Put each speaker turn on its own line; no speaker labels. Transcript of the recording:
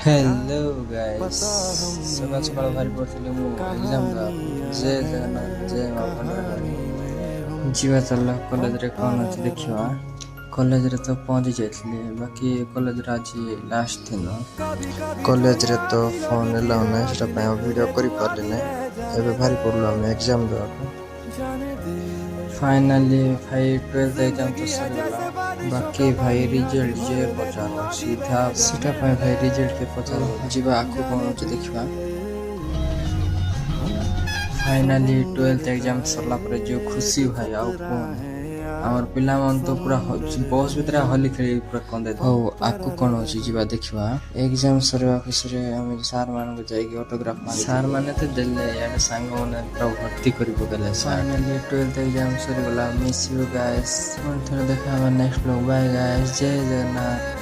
Hello guys सकाल सकाल भारी पड़ती मु एग्जाम जय जगन्नाथ जय मां भंडारी जीवा चल कॉलेज रे कौन अच्छे देखिवा कॉलेज रे तो पहुंची जाइए बाकी कॉलेज रे आज लास्ट दिन कॉलेज रे तो फोन एलाउ ना सेटा वीडियो करि पारले एबे भारी पड़लो हम एग्जाम दो फाइनली भाई 12th एग्जाम तो सरला बाकी भाई रिजल्ट जे पचार सीधा सीटा भाई रिजल्ट के पचार जीवा आखु कौन अच्छे देखिवा फाइनली 12th एग्जाम सरला पर जो खुशी भाई आउ कौन आमर पिला मन तो पूरा बस भीतर हली खेली पूरा कंदे हो आकु कोन होची जीवा देखिवा एग्जाम सरवा खुसरे हम सार मान को जाई ऑटोग्राफ मार सार माने तो देले यार संग माने पूरा भर्ती करी पगले फाइनली 12th एग्जाम सर गला मिस यू गाइस मन थोड़ा देखा नेक्स्ट लोग बाय गाइस जय जगन्नाथ।